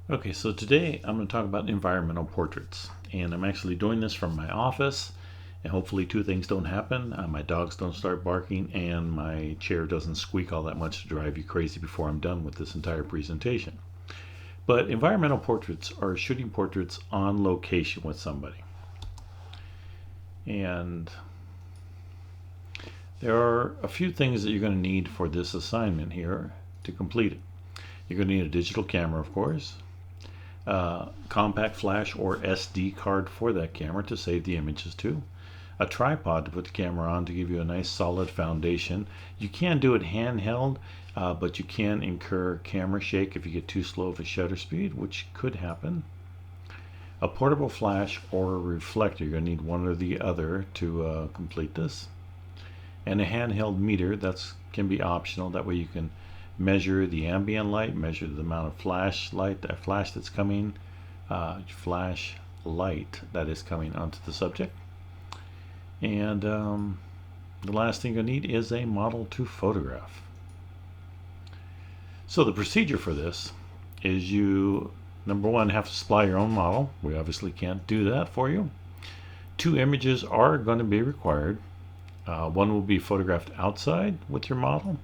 Okay, so today I'm going to talk about environmental portraits, and I'm actually doing this from my office, and hopefully two things don't happen. My dogs don't start barking, and my chair doesn't squeak all that much to drive you crazy before I'm done with this entire presentation. But environmental portraits are shooting portraits on location with somebody. And there are a few things that you're going to need for this assignment here to complete it. You're going to need a digital camera, of course, compact flash or SD card for that camera to save the images to, a tripod to put the camera on to give you a nice solid foundation. You can do it handheld, but you can incur camera shake if you get too slow of a shutter speed, which could happen. A portable flash or a reflector, you're going to need one or the other to complete this. And a handheld meter, that can be optional. That way you can measure the ambient light, measure the amount of flash that's coming, flash light that is coming onto the subject. And the last thing you'll need is a model to photograph. So the procedure for this is you, number one, have to supply your own model. We obviously can't do that for you. Two images are going to be required. One will be photographed outside with your model,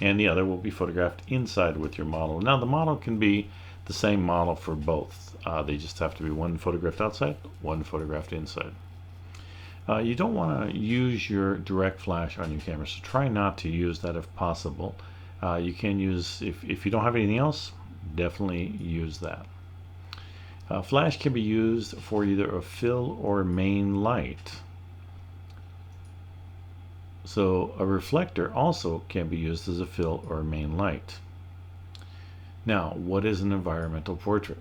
and the other will be photographed inside with your model. Now the model can be the same model for both. They just have to be one photographed outside, one photographed inside. You don't want to use your direct flash on your camera, so try not to use that if possible. You can use, if you don't have anything else, definitely use that. Flash can be used for either a fill or main light. So a reflector also can be used as a fill or main light. Now, what is an environmental portrait?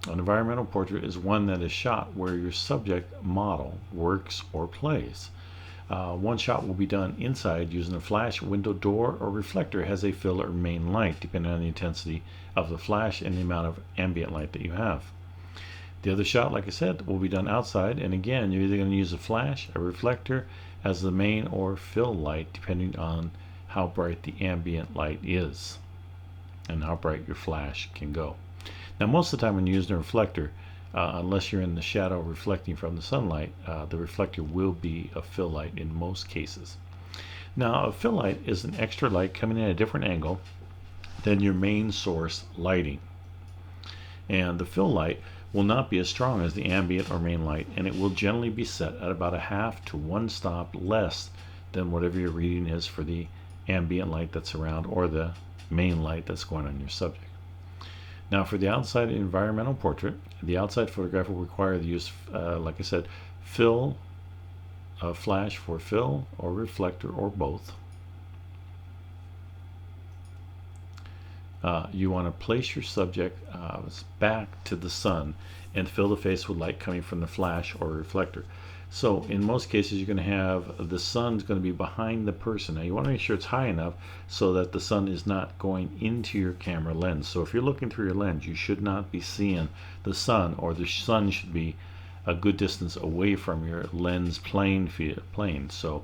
An environmental portrait is one that is shot where your subject model works or plays. One shot will be done inside using a flash, window, door, or reflector has a fill or main light depending on the intensity of the flash and the amount of ambient light that you have. The other shot, like I said, will be done outside, and again, you're either going to use a flash, a reflector as the main or fill light depending on how bright the ambient light is and how bright your flash can go. Now most of the time when you use a reflector, unless you're in the shadow reflecting from the sunlight, the reflector will be a fill light in most cases. Now a fill light is an extra light coming in at a different angle than your main source lighting, and the fill light will not be as strong as the ambient or main light, and it will generally be set at about a half to one stop less than whatever your reading is for the ambient light that's around or the main light that's going on your subject. Now for the outside environmental portrait, the outside photograph will require the use, like I said, fill, flash for fill, or reflector, or both. You want to place your subject back to the sun and fill the face with light coming from the flash or reflector. So in most cases you're going to have the sun's going to be behind the person. Now you want to make sure it's high enough so that the sun is not going into your camera lens. So if you're looking through your lens, you should not be seeing the sun, or the sun should be a good distance away from your lens plane. So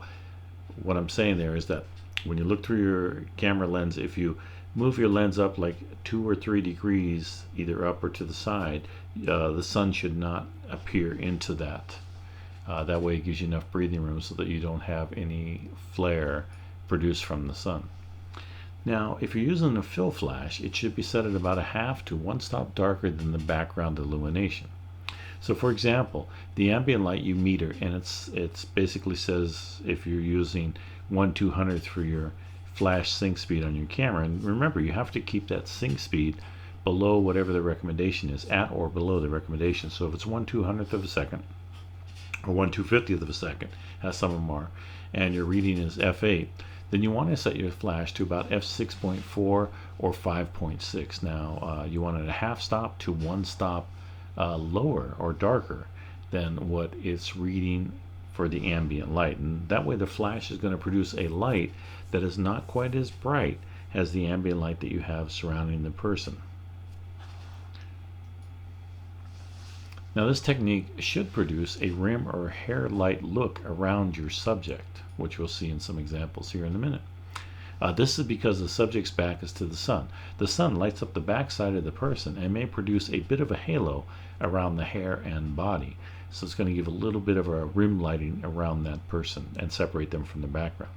what I'm saying there is that when you look through your camera lens, if you move your lens up like 2 or 3 degrees either up or to the side, the sun should not appear into that. That way it gives you enough breathing room so that you don't have any flare produced from the sun. Now if you're using a fill flash, it should be set at about a half to one stop darker than the background illumination. So for example, the ambient light you meter, and it's basically says if you're using 1/200th for your flash sync speed on your camera, and remember you have to keep that sync speed below whatever the recommendation is, at or below the recommendation. So if it's 1/200th of a second or 1/250th of a second, as some of them are, and your reading is f8, then you want to set your flash to about f6.4 or 5.6. Now you want it a half stop to one stop lower or darker than what it's reading for the ambient light, and that way the flash is going to produce a light that is not quite as bright as the ambient light that you have surrounding the person. Now this technique should produce a rim or hair light look around your subject, which we'll see in some examples here in a minute. This is because the subject's back is to the sun. The sun lights up the back side of the person and may produce a bit of a halo around the hair and body. So it's going to give a little bit of a rim lighting around that person and separate them from the background.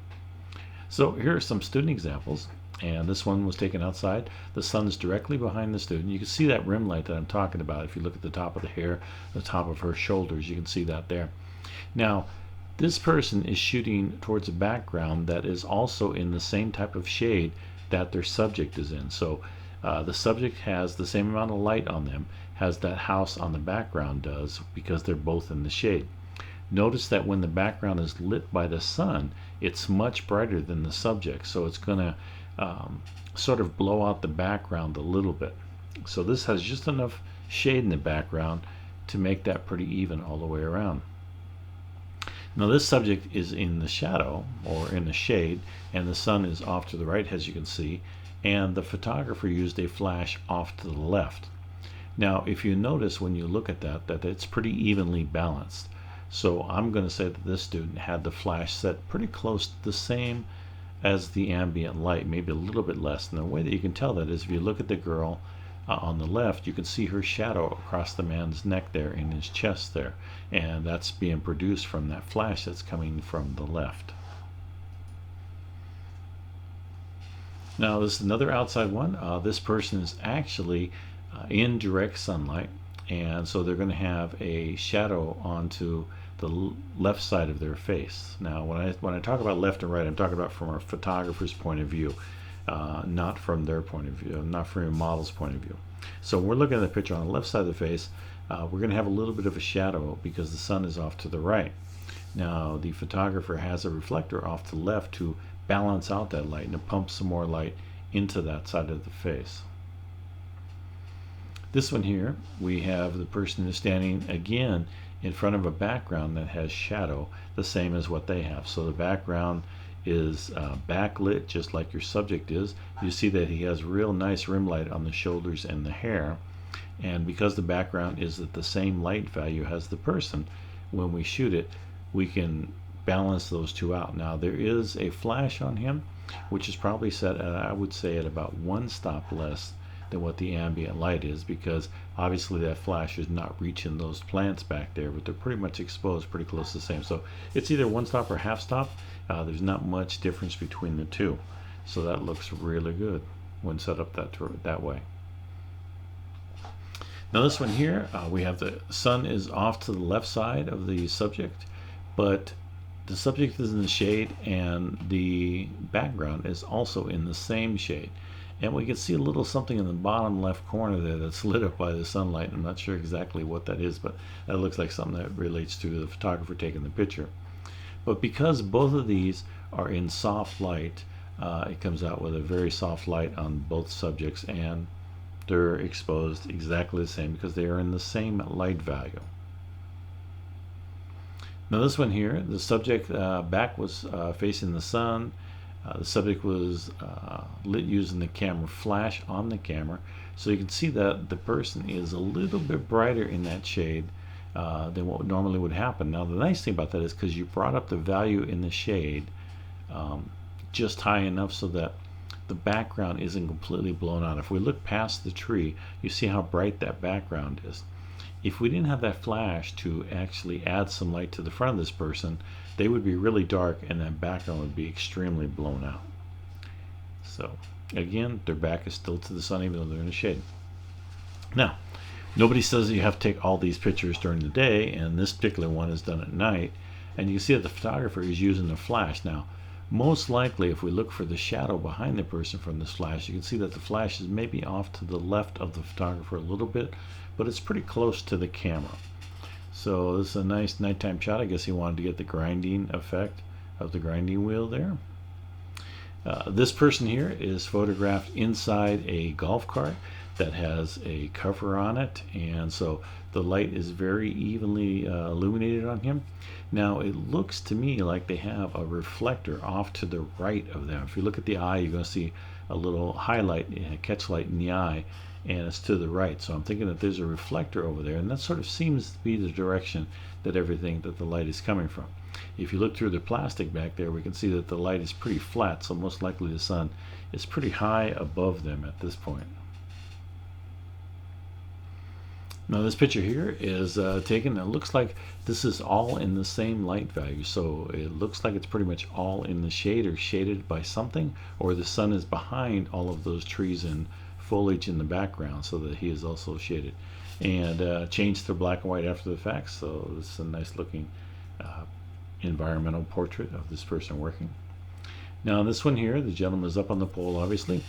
So here are some student examples, and this one was taken outside. The sun is directly behind the student. You can see that rim light that I'm talking about. If you look at the top of the hair, the top of her shoulders, you can see that there. Now, this person is shooting towards a background that is also in the same type of shade that their subject is in. So the subject has the same amount of light on them as that house on the background does, because they're both in the shade. Notice that when the background is lit by the sun, it's much brighter than the subject, so it's going to sort of blow out the background a little bit. So this has just enough shade in the background to make that pretty even all the way around. Now this subject is in the shadow or in the shade, and the sun is off to the right, as you can see, and the photographer used a flash off to the left. Now if you notice when you look at that it's pretty evenly balanced. So I'm going to say that this student had the flash set pretty close to the same as the ambient light, maybe a little bit less. And the way that you can tell that is if you look at the girl on the left, you can see her shadow across the man's neck there, in his chest there, and that's being produced from that flash that's coming from the left. Now this is another outside one. This person is actually in direct sunlight, and so they're going to have a shadow onto the left side of their face. Now when I talk about left and right, I'm talking about from a photographer's point of view, not from their point of view, not from a model's point of view. So when we're looking at the picture on the left side of the face, we're going to have a little bit of a shadow because the sun is off to the right. Now the photographer has a reflector off to the left to balance out that light and to pump some more light into that side of the face. This one here, we have the person who's standing again in front of a background that has shadow, the same as what they have. So the background is backlit just like your subject is. You see that he has real nice rim light on the shoulders and the hair, and because the background is at the same light value as the person, when we shoot it we can balance those two out. Now there is a flash on him which is probably set at, I would say, at about 1 stop less than what the ambient light is, because obviously that flash is not reaching those plants back there, but they're pretty much exposed pretty close to the same. So it's either 1 stop or half stop. There's not much difference between the two, so that looks really good when set up that way. Now this one here, we have the sun is off to the left side of the subject, but the subject is in the shade and the background is also in the same shade. And we can see a little something in the bottom left corner there that's lit up by the sunlight. I'm not sure exactly what that is, but that looks like something that relates to the photographer taking the picture. But because both of these are in soft light, it comes out with a very soft light on both subjects, and they're exposed exactly the same because they are in the same light value. Now this one here, the subject back was facing the sun. The subject was lit using the camera flash on the camera, so you can see that the person is a little bit brighter in that shade than what normally would happen. Now the nice thing about that is because you brought up the value in the shade just high enough so that the background isn't completely blown out. If we look past the tree, you see how bright that background is. If we didn't have that flash to actually add some light to the front of this person, they would be really dark and that background would be extremely blown out. So again, their back is still to the sun even though they're in the shade. Now, nobody says that you have to take all these pictures during the day, and this particular one is done at night, and you can see that the photographer is using the flash. Now, most likely if we look for the shadow behind the person from this flash, you can see that the flash is maybe off to the left of the photographer a little bit, but it's pretty close to the camera. So this is a nice nighttime shot. I guess he wanted to get the grinding effect of the grinding wheel there. This person here is photographed inside a golf cart that has a cover on it, and so the light is very evenly illuminated on him. Now it looks to me like they have a reflector off to the right of them. If you look at the eye, you're going to see a little highlight, a catch light in the eye, and it's to the right. So I'm thinking that there's a reflector over there, and that sort of seems to be the direction that the light is coming from. If you look through the plastic back there, we can see that the light is pretty flat, so most likely the sun is pretty high above them at this point. Now this picture here is taken, it looks like this is all in the same light value, so it looks like it's pretty much all in the shade or shaded by something, or the sun is behind all of those trees and foliage in the background so that he is also shaded. And changed to black and white after the fact, so this is a nice looking environmental portrait of this person working. Now this one here, the gentleman is up on the pole obviously,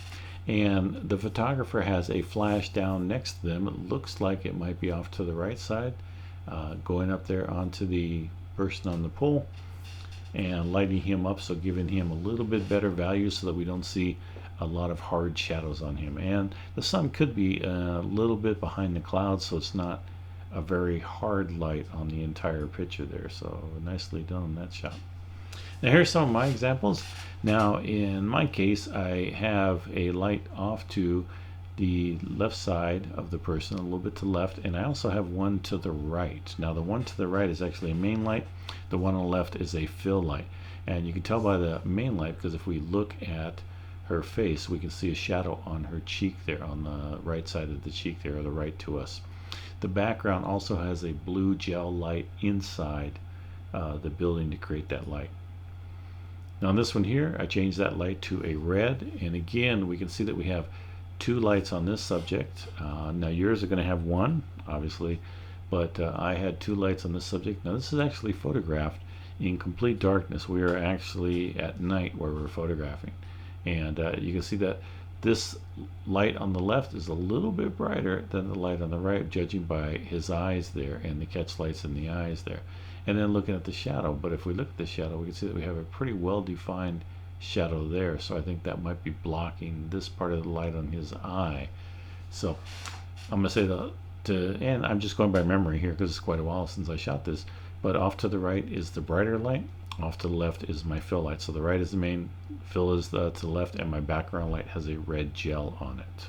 and the photographer has a flash down next to them. It looks like it might be off to the right side, going up there onto the person on the pole and lighting him up, so giving him a little bit better value so that we don't see a lot of hard shadows on him. And the sun could be a little bit behind the clouds, so it's not a very hard light on the entire picture there. So nicely done on that shot. Now here's some of my examples. Now in my case, I have a light off to the left side of the person, a little bit to the left, and I also have one to the right. Now the one to the right is actually a main light, the one on the left is a fill light. And you can tell by the main light, because if we look at her face, we can see a shadow on her cheek there, on the right side of the cheek there, or the right to us. The background also has a blue gel light inside the building to create that light. Now on this one here, I changed that light to a red, and again we can see that we have two lights on this subject. Now yours are going to have one, obviously, but I had two lights on this subject. Now this is actually photographed in complete darkness. We are actually at night where we're photographing, and you can see that this light on the left is a little bit brighter than the light on the right, judging by his eyes there and the catch lights in the eyes there. And then looking at the shadow, but if we look at the shadow, we can see that we have a pretty well defined shadow there, so I think that might be blocking this part of the light on his eye. So I'm going to say that, and I'm just going by memory here because it's quite a while since I shot this, but off to the right is the brighter light, off to the left is my fill light. So the right is the main, fill is to the left, and my background light has a red gel on it.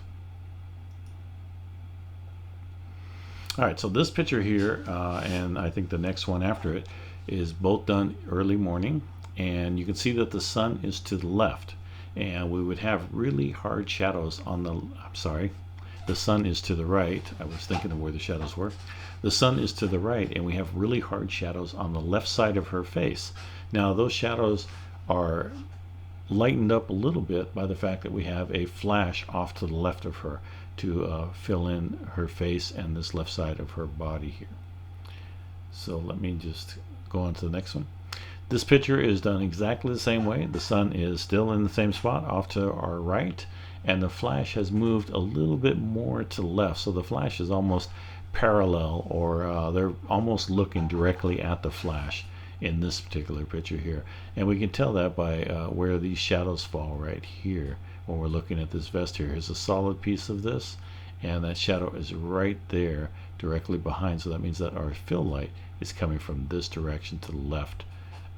Alright, so this picture here, and I think the next one after it, is both done early morning, and you can see that the sun is to the left, and we would have really hard shadows on the sun is to the right. I was thinking of where the shadows were. The sun is to the right, and we have really hard shadows on the left side of her face. Now those shadows are lightened up a little bit by the fact that we have a flash off to the left of her to fill in her face and this left side of her body here. So let me just go on to the next one. This picture is done exactly the same way. The sun is still in the same spot off to our right, and the flash has moved a little bit more to the left, so the flash is almost parallel, or they're almost looking directly at the flash in this particular picture here. And we can tell that by where these shadows fall right here. When we're looking at this vest here, here's a solid piece of this, and that shadow is right there directly behind, so that means that our fill light is coming from this direction to the left,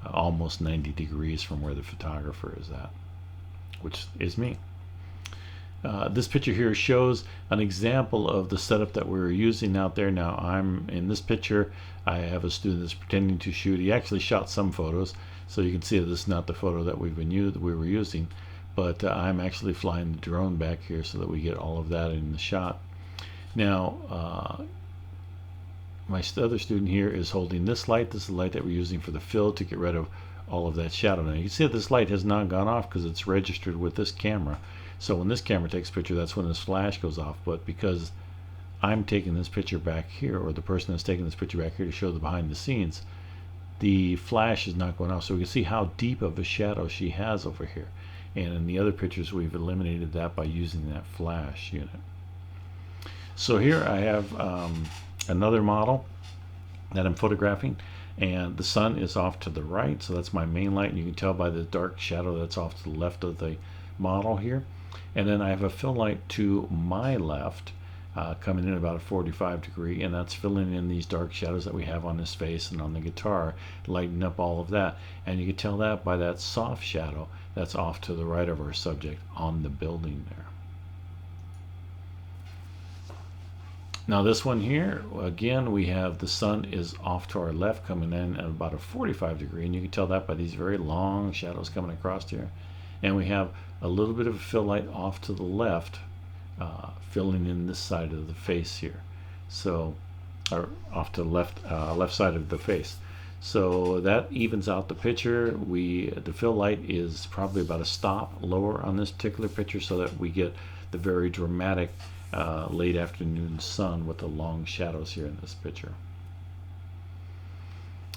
almost 90 degrees from where the photographer is at, which is me. This picture here shows an example of the setup that we were using out there. Now I'm in this picture, I have a student that's pretending to shoot. He actually shot some photos, so you can see that this is not the photo that we were using, but I'm actually flying the drone back here so that we get all of that in the shot. Now my other student here is holding this light. This is the light that we're using for the fill to get rid of all of that shadow. Now you can see that this light has not gone off because it's registered with this camera. So when this camera takes a picture, that's when this flash goes off. But because I'm taking this picture back here, or the person that's taking this picture back here to show the behind the scenes, the flash is not going off. So we can see how deep of a shadow she has over here. And in the other pictures, we've eliminated that by using that flash unit. So here I have another model that I'm photographing, and the sun is off to the right, so that's my main light, and you can tell by the dark shadow that's off to the left of the model here. And then I have a fill light to my left, coming in about a 45 degree, and that's filling in these dark shadows that we have on his face and on the guitar, lighting up all of that. And you can tell that by that soft shadow that's off to the right of our subject on the building there. Now this one here, again, we have the sun is off to our left coming in at about a 45 degree, and you can tell that by these very long shadows coming across here. And we have a little bit of a fill light off to the left, filling in this side of the face here. So, or off to the left side of the face. So that evens out the picture. The fill light is probably about a stop lower on this particular picture, so that we get the very dramatic late afternoon sun with the long shadows here in this picture.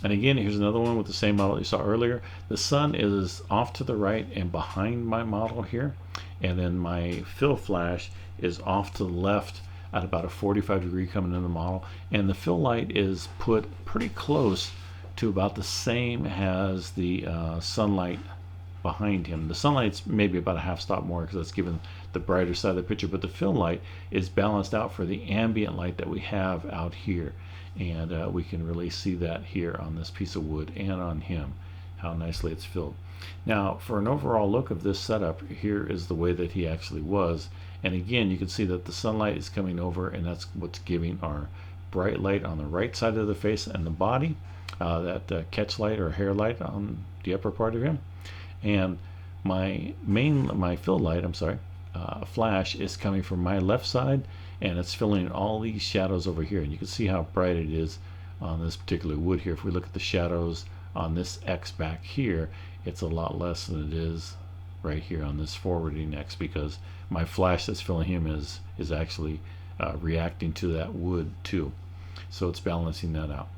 And again, here's another one with the same model you saw earlier. The sun is off to the right and behind my model here, and then my fill flash is off to the left at about a 45 degree coming in the model, and the fill light is put pretty close to about the same as the sunlight behind him. The sunlight's maybe about a half stop more because that's given the brighter side of the picture, but the fill light is balanced out for the ambient light that we have out here, and we can really see that here on this piece of wood and on him, how nicely it's filled. Now for an overall look of this setup, here is the way that he actually was, and again you can see that the sunlight is coming over, and that's what's giving our bright light on the right side of the face and the body, that catch light or hair light on the upper part of him. And my fill light, flash is coming from my left side, and it's filling in all these shadows over here. And you can see how bright it is on this particular wood here. If we look at the shadows on this X back here, it's a lot less than it is right here on this forwarding X, because my flash that's filling him is actually reacting to that wood too. So it's balancing that out.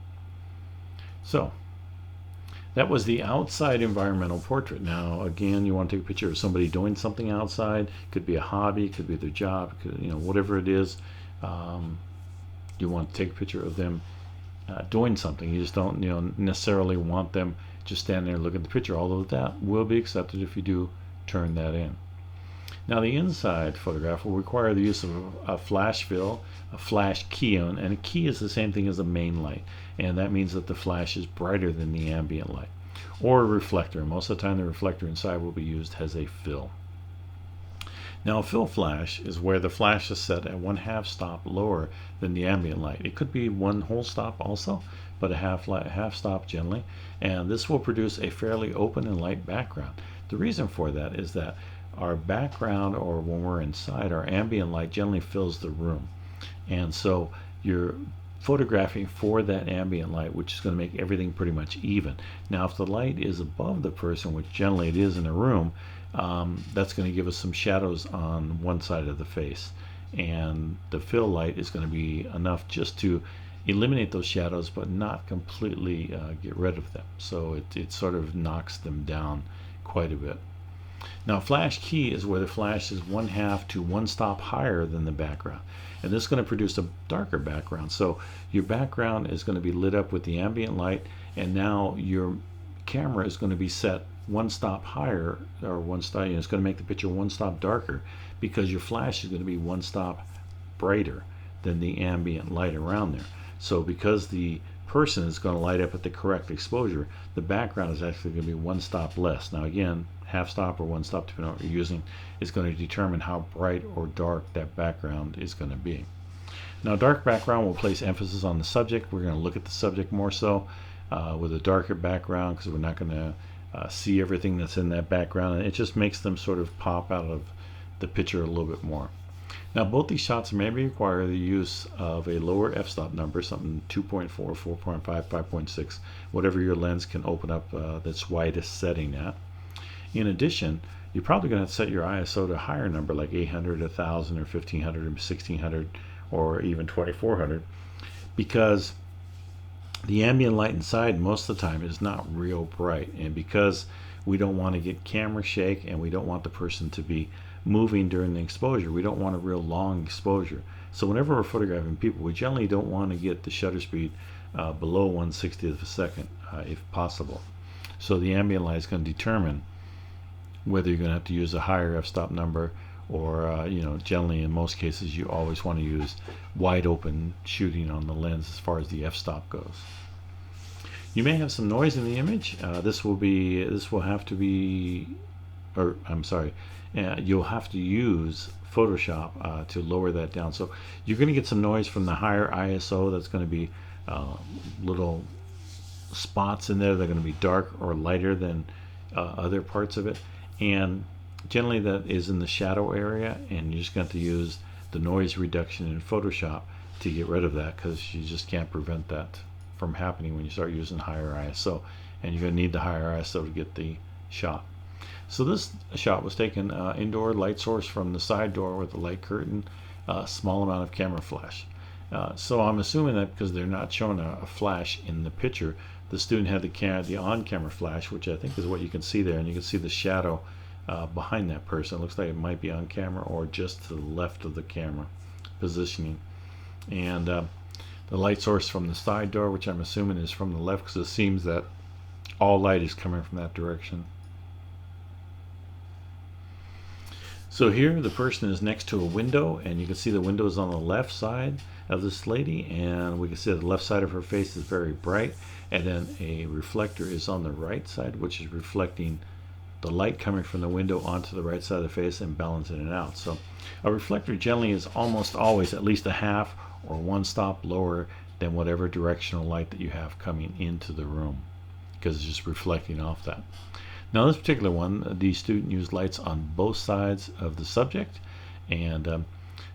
So that was the outside environmental portrait. Now again, you want to take a picture of somebody doing something outside. Could be a hobby, could be their job, whatever it is. You want to take a picture of them doing something. You just don't necessarily want them just standing there looking at the picture, although that will be accepted if you do turn that in. Now the inside photograph will require the use of a flash fill, a flash key on, and a key is the same thing as a main light, and that means that the flash is brighter than the ambient light. Or a reflector. Most of the time the reflector inside will be used as a fill. Now a fill flash is where the flash is set at 1/2 stop lower than the ambient light. It could be 1 whole stop also, but a half stop generally, and this will produce a fairly open and light background. The reason for that is that our background, or when we're inside, our ambient light generally fills the room, and so you're photographing for that ambient light, which is going to make everything pretty much even. Now if the light is above the person, which generally it is in a room, that's going to give us some shadows on one side of the face, and the fill light is going to be enough just to eliminate those shadows but not completely get rid of them, so it sort of knocks them down quite a bit. Now flash key is where the flash is 1/2 to 1 stop higher than the background, and this is going to produce a darker background. So your background is going to be lit up with the ambient light, and now your camera is going to be set 1 stop higher, or 1 stop, it's going to make the picture 1 stop darker, because your flash is going to be 1 stop brighter than the ambient light around there. So because the person is going to light up at the correct exposure, the background is actually going to be 1 stop less. Now again, half stop or 1 stop, depending on what you're using, is going to determine how bright or dark that background is going to be. Now dark background will place emphasis on the subject. We're going to look at the subject more so with a darker background, because we're not going to see everything that's in that background, and it just makes them sort of pop out of the picture a little bit more. Now both these shots may require the use of a lower f-stop number, something 2.4, 4.5, 5.6, whatever your lens can open up that's widest setting at. In addition, you're probably going to set your ISO to a higher number, like 800, 1000, or 1500, or 1600, or even 2400, because the ambient light inside most of the time is not real bright, and because we don't want to get camera shake and we don't want the person to be moving during the exposure, we don't want a real long exposure. So whenever we're photographing people, we generally don't want to get the shutter speed below 1/60th of a second if possible. So the ambient light is going to determine whether you're going to have to use a higher f-stop number, or generally in most cases you always want to use wide open shooting on the lens as far as the f-stop goes. You may have some noise in the image. This will have to be or I'm sorry, you'll have to use Photoshop to lower that down. So you're going to get some noise from the higher ISO. That's going to be little spots in there. They're going to be dark or lighter than other parts of it, and generally that is in the shadow area, and you're just going to use the noise reduction in Photoshop to get rid of that, because you just can't prevent that from happening when you start using higher ISO, and you're going to need the higher ISO to get the shot. So this shot was taken indoor, light source from the side door with a light curtain, small amount of camera flash. So I'm assuming that because they're not showing a flash in the picture, the student had the on-camera flash, which I think is what you can see there, and you can see the shadow behind that person. It looks like it might be on camera or just to the left of the camera positioning. And the light source from the side door, which I'm assuming is from the left, because it seems that all light is coming from that direction. So here the person is next to a window, and you can see the window is on the left side of this lady, and we can see the left side of her face is very bright, and then a reflector is on the right side, which is reflecting the light coming from the window onto the right side of the face and balancing it out. So a reflector generally is almost always at least a half or one stop lower than whatever directional light that you have coming into the room, because it's just reflecting off that. Now this particular one, the student used lights on both sides of the subject, and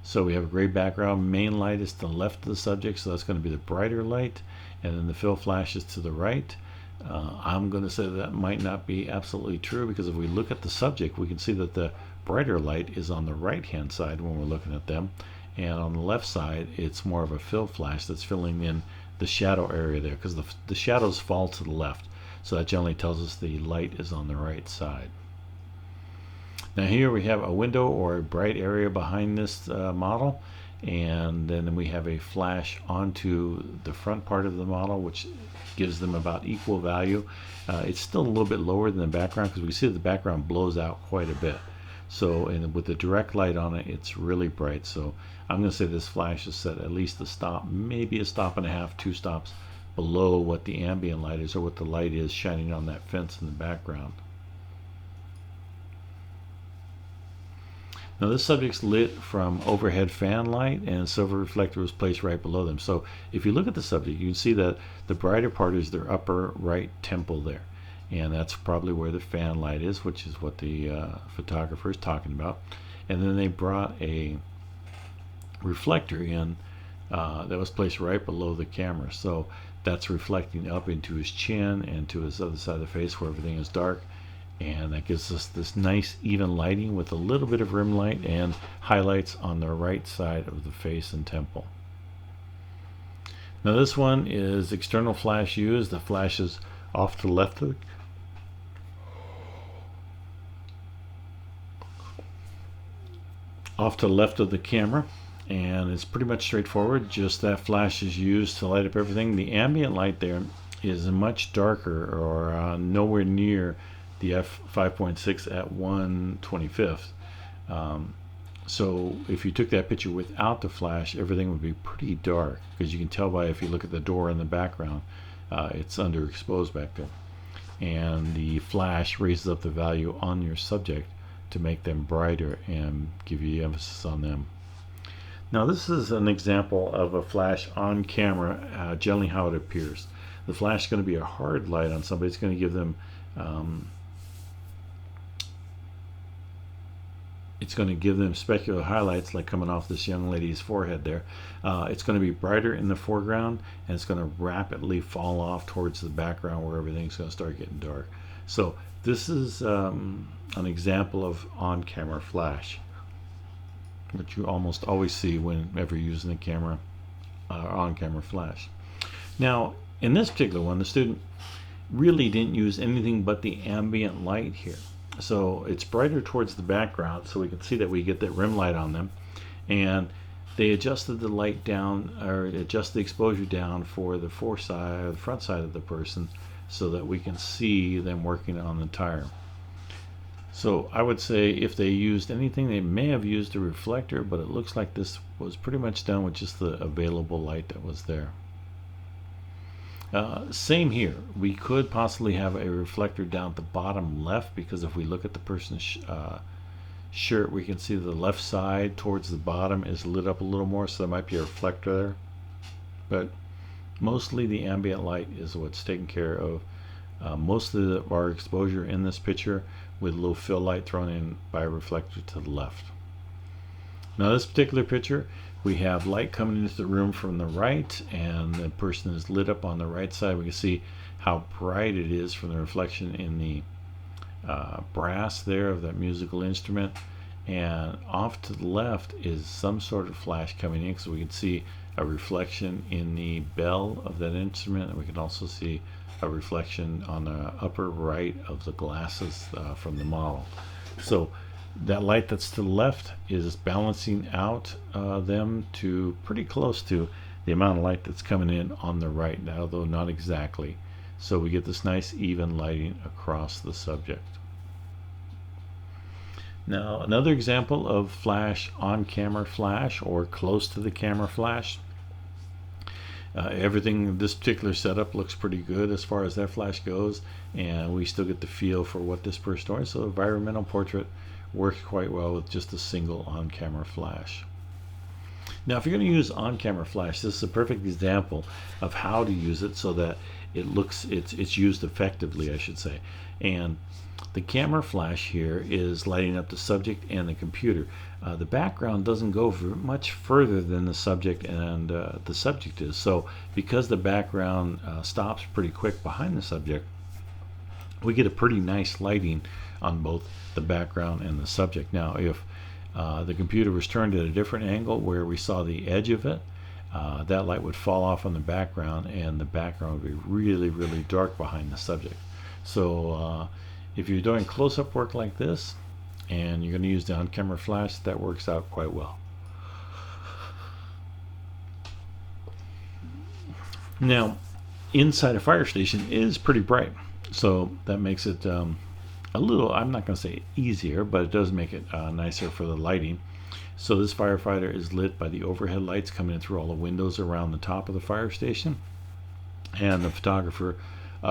so we have a gray background. Main light is to the left of the subject, so that's going to be the brighter light, and then the fill flash is to the right. I'm going to say that might not be absolutely true, because if we look at the subject, we can see that the brighter light is on the right hand side when we're looking at them, and on the left side it's more of a fill flash that's filling in the shadow area there, because the shadows fall to the left, so that generally tells us the light is on the right side. Now here we have a window or a bright area behind this model, and then we have a flash onto the front part of the model, which gives them about equal value. It's still a little bit lower than the background, because we see that the background blows out quite a bit. So, and with the direct light on it, it's really bright. So I'm going to say this flash is set at least a stop, maybe a stop and a half, 2 stops below what the ambient light is, or what the light is shining on that fence in the background. Now this subject's lit from overhead fan light, and a silver reflector was placed right below them. So if you look at the subject, you can see that the brighter part is their upper right temple there, and that's probably where the fan light is, which is what the photographer is talking about. And then they brought a reflector in that was placed right below the camera, so that's reflecting up into his chin and to his other side of the face where everything is dark, and that gives us this nice even lighting with a little bit of rim light and highlights on the right side of the face and temple. Now this one is external flash used. The flash is off to the left of the camera, and it's pretty much straightforward. Just that flash is used to light up everything. The ambient light there is much darker, or nowhere near the f5.6 at 1/25. So if you took that picture without the flash, everything would be pretty dark, because you can tell by, if you look at the door in the background, it's underexposed back there, and the flash raises up the value on your subject to make them brighter and give you emphasis on them. Now this is an example of a flash on camera, generally how it appears. The flash is going to be a hard light on somebody. It's going to give them specular highlights, like coming off this young lady's forehead there. It's going to be brighter in the foreground, and it's going to rapidly fall off towards the background where everything's going to start getting dark. So this is an example of on-camera flash, which you almost always see whenever you're using the camera, on-camera flash. Now in this particular one, the student really didn't use anything but the ambient light here. So it's brighter towards the background, so we can see that we get that rim light on them, and they adjusted the light down, or adjust the exposure down for the front side of the person, so that we can see them working on the tire. So I would say if they used anything, they may have used a reflector, but it looks like this was pretty much done with just the available light that was there. Same here. We could possibly have a reflector down at the bottom left, because if we look at the person's shirt, we can see the left side towards the bottom is lit up a little more, so there might be a reflector there. But mostly the ambient light is what's taking care of most of our exposure in this picture, with a little fill light thrown in by a reflector to the left. Now this particular picture, we have light coming into the room from the right, and the person is lit up on the right side. We can see how bright it is from the reflection in the brass there of that musical instrument. And off to the left is some sort of flash coming in, so we can see a reflection in the bell of that instrument, and we can also see a reflection on the upper right of the glasses from the model. So that light that's to the left is balancing out them to pretty close to the amount of light that's coming in on the right, although not exactly. So we get this nice even lighting across the subject. Now another example of flash, on camera flash, or close to the camera flash. Everything in this particular setup looks pretty good as far as that flash goes, and we still get the feel for what this person is. So environmental portrait works quite well with just a single on-camera flash. Now if you're going to use on-camera flash, this is a perfect example of how to use it so that it's used effectively, I should say. And the camera flash here is lighting up the subject and the computer. The background doesn't go much further than the subject and the subject is. So because the background stops pretty quick behind the subject, we get a pretty nice lighting on both the background and the subject. Now if the computer was turned at a different angle where we saw the edge of it, that light would fall off on the background, and the background would be really, really dark behind the subject. So if you're doing close-up work like this and you're going to use the on-camera flash, that works out quite well. Now inside a fire station is pretty bright, so that makes it a little, I'm not going to say easier, but it does make it nicer for the lighting. So this firefighter is lit by the overhead lights coming in through all the windows around the top of the fire station, and the photographer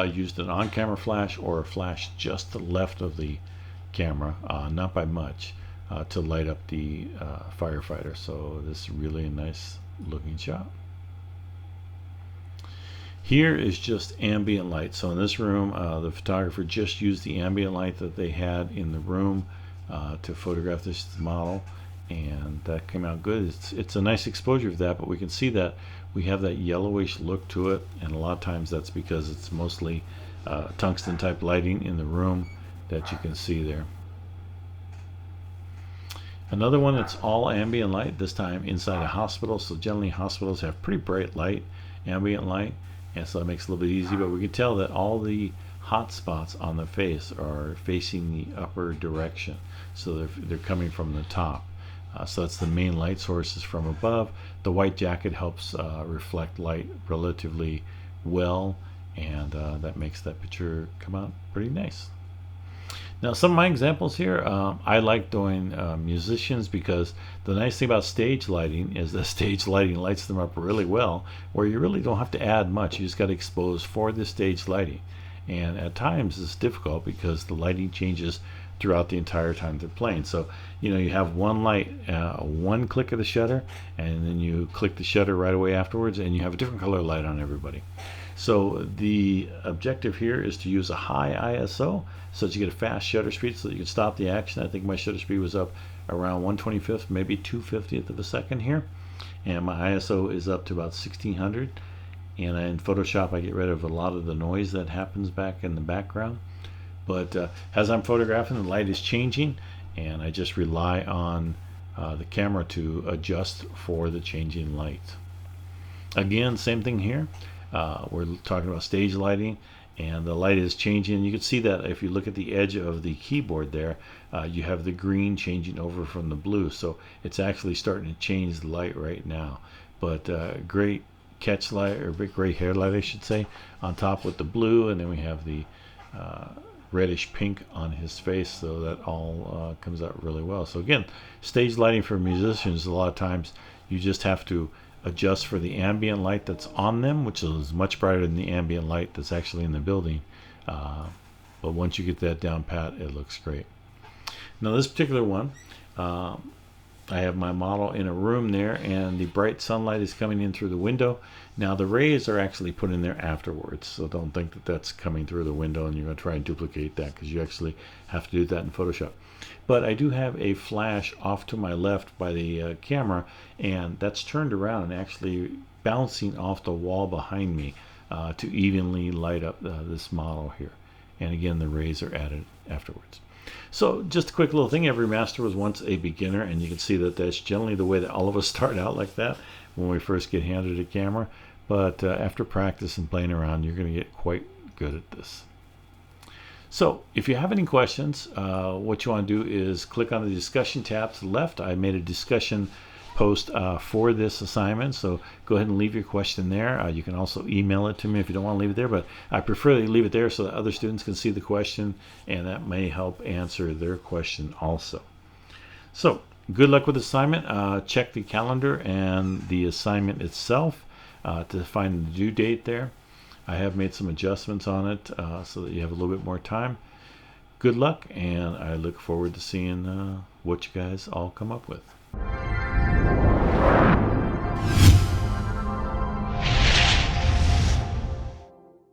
used an on-camera flash or a flash just to the left of the camera, not by much, to light up the firefighter. So this is really a nice looking shot. Here is just ambient light. So in this room, the photographer just used the ambient light that they had in the room to photograph this model, and that came out good. It's a nice exposure of that, but we can see that we have that yellowish look to it, and a lot of times that's because it's mostly tungsten type lighting in the room that you can see there. Another one that's all ambient light, this time inside a hospital. So generally hospitals have pretty bright light, ambient light, and so it makes it a little bit easy, but we can tell that all the hot spots on the face are facing the upper direction, so they're coming from the top. So that's the main light sources from above. The white jacket helps reflect light relatively well, and that makes that picture come out pretty nice. Now some of my examples here, I like doing musicians, because the nice thing about stage lighting is that stage lighting lights them up really well, where you really don't have to add much. You just got to expose for the stage lighting, and at times it's difficult because the lighting changes throughout the entire time they're playing. So you have one light, one click of the shutter, and then you click the shutter right away afterwards, and you have a different color light on everybody. So the objective here is to use a high ISO so that you get a fast shutter speed so that you can stop the action. I think my shutter speed was up around 1/25th, maybe 2/50th of a second here, and my ISO is up to about 1600. And in Photoshop I get rid of a lot of the noise that happens back in the background. But as I'm photographing, the light is changing, and I just rely on the camera to adjust for the changing light. Again, same thing here. We're talking about stage lighting, and the light is changing. You can see that if you look at the edge of the keyboard there, you have the green changing over from the blue, so it's actually starting to change the light right now. But great catch light, or great hair light I should say, on top with the blue, and then we have the reddish pink on his face, so that all comes out really well. So again, stage lighting for musicians, a lot of times you just have to adjust for the ambient light that's on them, which is much brighter than the ambient light that's actually in the building. But once you get that down pat, it looks great. Now this particular one, I have my model in a room there, and the bright sunlight is coming in through the window. Now the rays are actually put in there afterwards, so don't think that that's coming through the window and you're going to try and duplicate that, because you actually have to do that in Photoshop. But I do have a flash off to my left by the camera, and that's turned around and actually bouncing off the wall behind me to evenly light up this model here. And again, the rays are added afterwards. So just a quick little thing, every master was once a beginner, and you can see that that's generally the way that all of us start out, like that, when we first get handed a camera. But after practice and playing around, you're going to get quite good at this. So if you have any questions, what you want to do is click on the discussion tab to the left. I made a discussion post for this assignment, so go ahead and leave your question there. You can also email it to me if you don't want to leave it there, but I prefer that you leave it there so that other students can see the question, and that may help answer their question also. So good luck with the assignment. Check the calendar and the assignment itself to find the due date there. I have made some adjustments on it so that you have a little bit more time. Good luck, and I look forward to seeing what you guys all come up with.